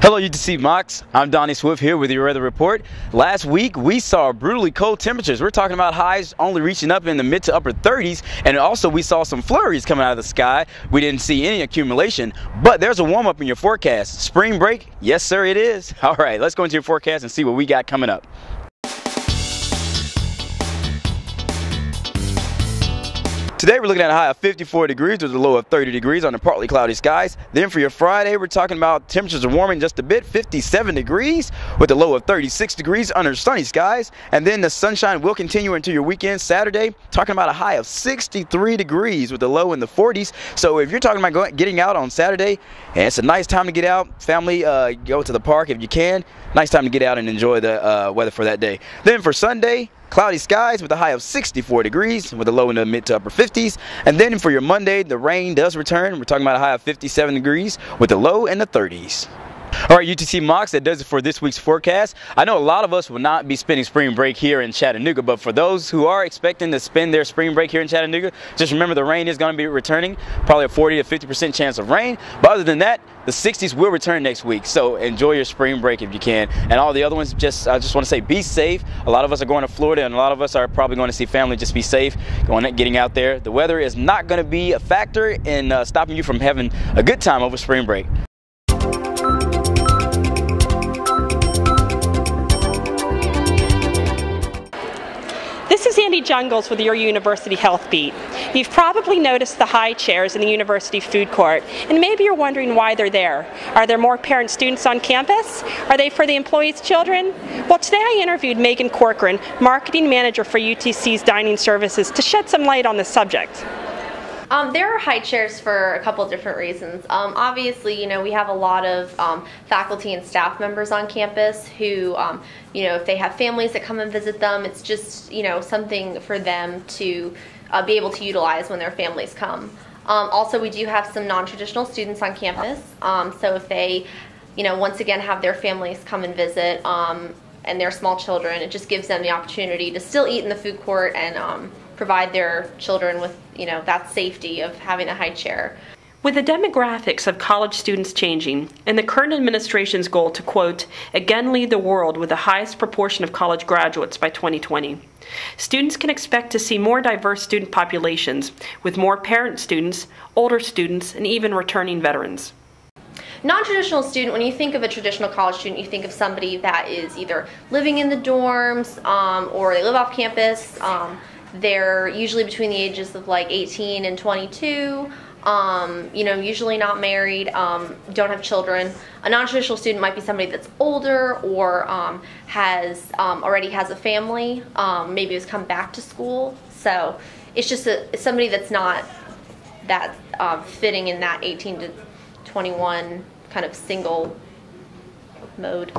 Hello UTC Mocs, I'm Donnie Swift here with your weather report. Last week we saw brutally cold temperatures. We're talking about highs only reaching up in the mid to upper 30s, and also we saw some flurries coming out of the sky. We didn't see any accumulation, but there's a warm up in your forecast. Spring break? Yes sir it is. Alright, let's go into your forecast and see what we got coming up. Today we're looking at a high of 54 degrees with a low of 30 degrees on the partly cloudy skies. Then for your Friday, we're talking about temperatures are warming just a bit, 57 degrees with a low of 36 degrees under sunny skies. And then the sunshine will continue into your weekend. Saturday, talking about a high of 63 degrees with a low in the 40s. So if you're talking about getting out on Saturday, and it's a nice time to get out, family, go to the park if you can. Nice time to get out and enjoy the weather for that day. Then for Sunday, cloudy skies with a high of 64 degrees with a low in the mid to upper 50s. And then for your Monday, the rain does return. We're talking about a high of 57 degrees with a low in the 30s. Alright UTC Mocs, that does it for this week's forecast. I know a lot of us will not be spending spring break here in Chattanooga, but for those who are expecting to spend their spring break here in Chattanooga, just remember the rain is going to be returning, probably a 40 to 50% chance of rain. But other than that, the 60s will return next week, so enjoy your spring break if you can. And all the other ones, I just want to say be safe. A lot of us are going to Florida, and a lot of us are probably going to see family. Just be safe, getting out there. The weather is not going to be a factor in stopping you from having a good time over spring break. This is Jungels with your University Health Beat. You've probably noticed the high chairs in the university food court, and maybe you're wondering why they're there. Are there more parent students on campus? Are they for the employees' children? Well, today I interviewed Megan Corcoran, Marketing Manager for UTC's Dining Services, to shed some light on this subject. There are high chairs for a couple different reasons. Obviously, we have a lot of faculty and staff members on campus who, if they have families that come and visit them, it's just, something for them to be able to utilize when their families come. Also, we do have some non-traditional students on campus, so if they, once again have their families come and visit and their small children, it just gives them the opportunity to still eat in the food court and provide their children with, that safety of having a high chair. With the demographics of college students changing, and the current administration's goal to, quote, again lead the world with the highest proportion of college graduates by 2020, students can expect to see more diverse student populations, with more parent students, older students, and even returning veterans. Non-traditional student, when you think of a traditional college student, you think of somebody that is either living in the dorms or they live off campus. They're usually between the ages of like 18 and 22, usually not married, don't have children. A non-traditional student might be somebody that's older or already has a family, maybe has come back to school. So it's just somebody that's not that fitting in that 18 to 21 kind of single mode.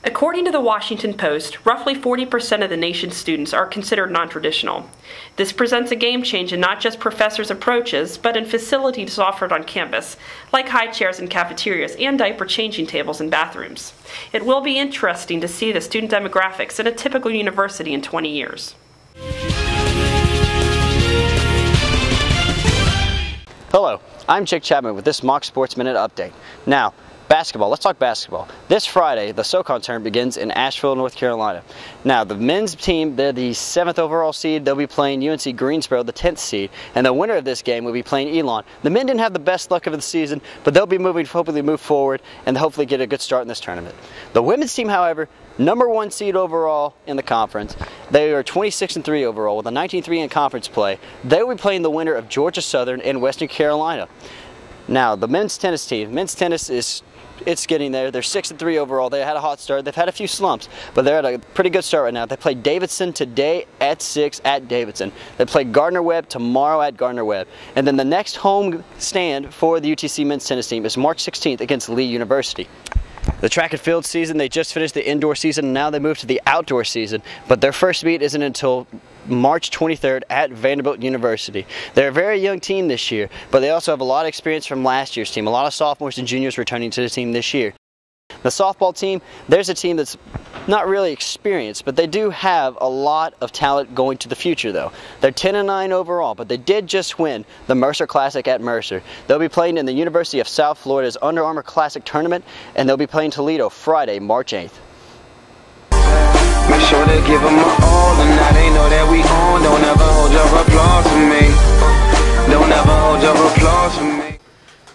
According to the Washington Post, roughly 40% of the nation's students are considered non-traditional. This presents a game change in not just professors' approaches, but in facilities offered on campus, like high chairs in cafeterias and diaper changing tables in bathrooms. It will be interesting to see the student demographics at a typical university in 20 years. Hello, I'm Chapman with this Mocs Sports Minute update. Now, basketball. Let's talk basketball. This Friday, the SoCon tournament begins in Asheville, North Carolina. Now, the men's team, they're the 7th overall seed. They'll be playing UNC Greensboro, the 10th seed, and the winner of this game will be playing Elon. The men didn't have the best luck of the season, but they'll be hopefully move forward and hopefully get a good start in this tournament. The women's team, however, #1 seed overall in the conference. They are 26-3 overall with a 19-3 in conference play. They will be playing the winner of Georgia Southern and Western Carolina. Now, the men's tennis team. Men's tennis it's getting there. They're 6-3 overall. They had a hot start. They've had a few slumps, but they're at a pretty good start right now. They play Davidson today at 6 at Davidson. They play Gardner-Webb tomorrow at Gardner-Webb. And then the next home stand for the UTC men's tennis team is March 16th against Lee University. The track and field season, they just finished the indoor season, and now they move to the outdoor season, but their first meet isn't until March 23rd at Vanderbilt University. They're a very young team this year, but they also have a lot of experience from last year's team. A lot of sophomores and juniors returning to the team this year. The softball team, there's a team that's not really experienced, but they do have a lot of talent going to the future though. They're 10-9 overall, but they did just win the Mercer Classic at Mercer. They'll be playing in the University of South Florida's Under Armour Classic tournament, and they'll be playing Toledo Friday, March 8th. Make sure they give them my all, and now they know that we on. Don't ever hold your applause for me. Don't ever hold your applause for me.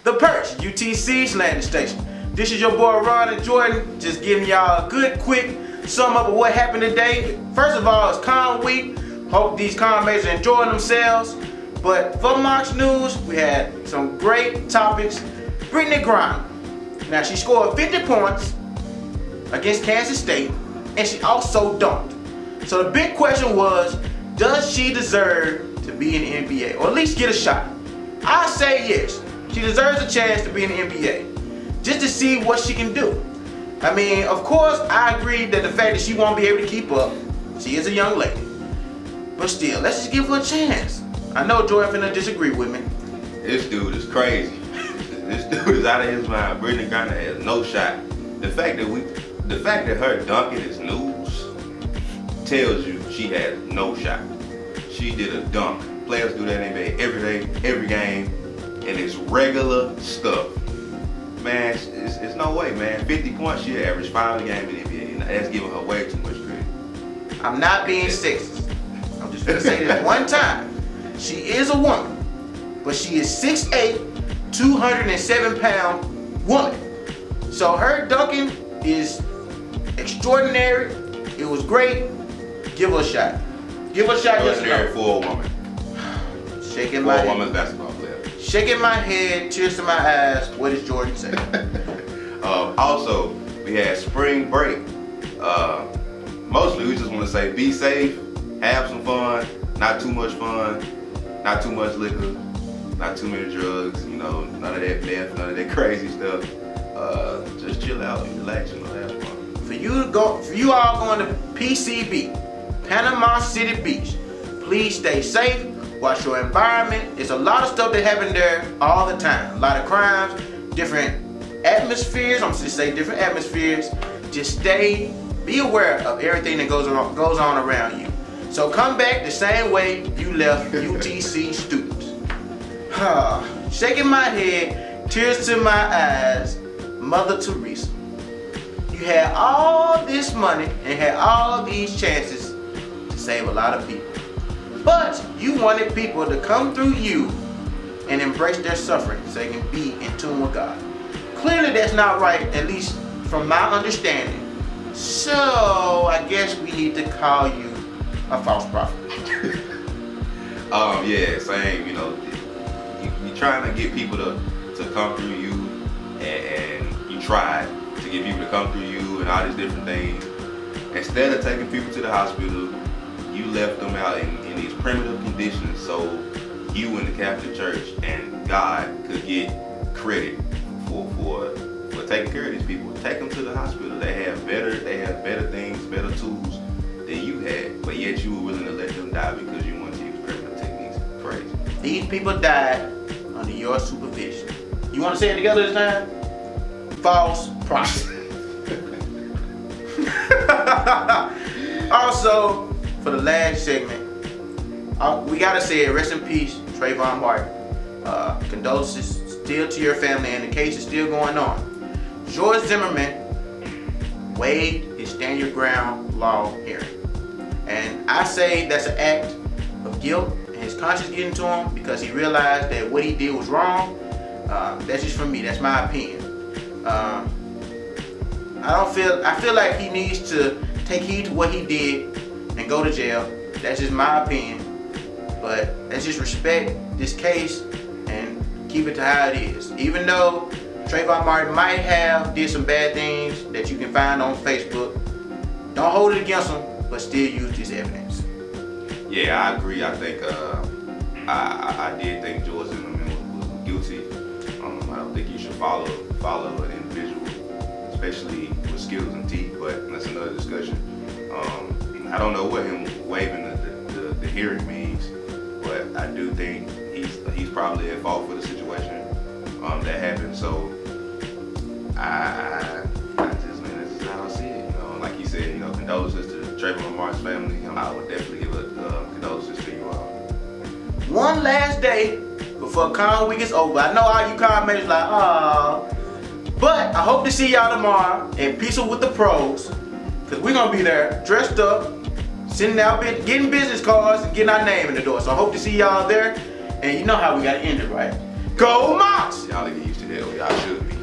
The Perch, UTC's landing station. This is your boy Ron and Jordan, just giving y'all a good, quick sum up of what happened today. First of all, it's con week. Hope these con mates are enjoying themselves. But for Mocs News, we had some great topics. Brittany Griner. Now, she scored 50 points against Kansas State, and she also dunked. So the big question was, does she deserve to be in the NBA, or at least get a shot? I say yes. She deserves a chance to be in the NBA. Just to see what she can do. I mean, of course, I agree that the fact that she won't be able to keep up, she is a young lady. But still, let's just give her a chance. I know Jordan finna disagree with me. This dude is crazy. This dude is out of his mind. Brittany Griner has no shot. The fact that her dunking is news tells you she has no shot. She did a dunk. Players do that in the NBA every day, every game, and it's regular stuff. Man, it's no way, man. 50 points, she averaged 5 a game in the NBA, and that's giving her way too much credit. I'm not being sexist. I'm just gonna say this one time. She is a woman, but she is 6'8", 207-pound woman. So her dunking is extraordinary. It was great. Give her a shot. Give her a shot. Extraordinary for a woman. Shaking for my a head. woman's basketball player. Shaking my head, tears to my eyes. What does Jordan say? Also, we had spring break. Mostly we just want to say be safe, have some fun, not too much fun, not too much liquor, not too many drugs, you know, none of that meth, none of that crazy stuff. Just chill out and relax, you know, have fun. For you all going to PCB, Panama City Beach, please stay safe. Watch your environment. There's a lot of stuff that happen there all the time. A lot of crimes, different atmospheres. I'm just say different atmospheres. Just be aware of everything that goes on around you. So come back the same way you left UTC students. Shaking my head, tears to my eyes, Mother Teresa. You had all this money and had all these chances to save a lot of people. But you wanted people to come through you and embrace their suffering so they can be in tune with God. Clearly that's not right, at least from my understanding. So I guess we need to call you a false prophet. Yeah, same, you know, you're trying to get people to come through you, and you tried to get people to come through you and all these different things. Instead of taking people to the hospital, you left them out in these primitive conditions so you and the Catholic Church and God could get credit for taking care of these people. Take them to the hospital. They have better things, better tools than you had, but yet you were willing to let them die because you wanted to use primitive techniques. Crazy. These people died under your supervision. You want to say it together this time? False prophet. Also, for the last segment, we gotta say it. Rest in peace, Trayvon Martin. Condolences still to your family, and the case is still going on. George Zimmerman waived his stand your ground law hearing, and I say that's an act of guilt and his conscience getting to him because he realized that what he did was wrong. That's just for me. That's my opinion. I feel like he needs to take heed to what he did and go to jail. That's just my opinion. But let's just respect this case and keep it to how it is. Even though Trayvon Martin might have did some bad things that you can find on Facebook, don't hold it against him, but still use this evidence. Yeah, I agree. I think I did think George Zimmerman was guilty. I don't think you should follow an individual, especially with skills and teeth. But that's another discussion. I don't know what him waiving the hearing means, but I do think he's probably at fault for the situation that happened. So I condolences to the Trayvon Martin family. I would definitely give a condolences to you all. One last day before Con Week is over. I know all you Con mates like, ah. But I hope to see y'all tomorrow in Peaceful with the Pros. Because we're going to be there dressed up, sending out, getting business cards, and getting our name in the door. So I hope to see y'all there. And you know how we got to end it, right? Go Mocs! Y'all get used to that. Y'all should be.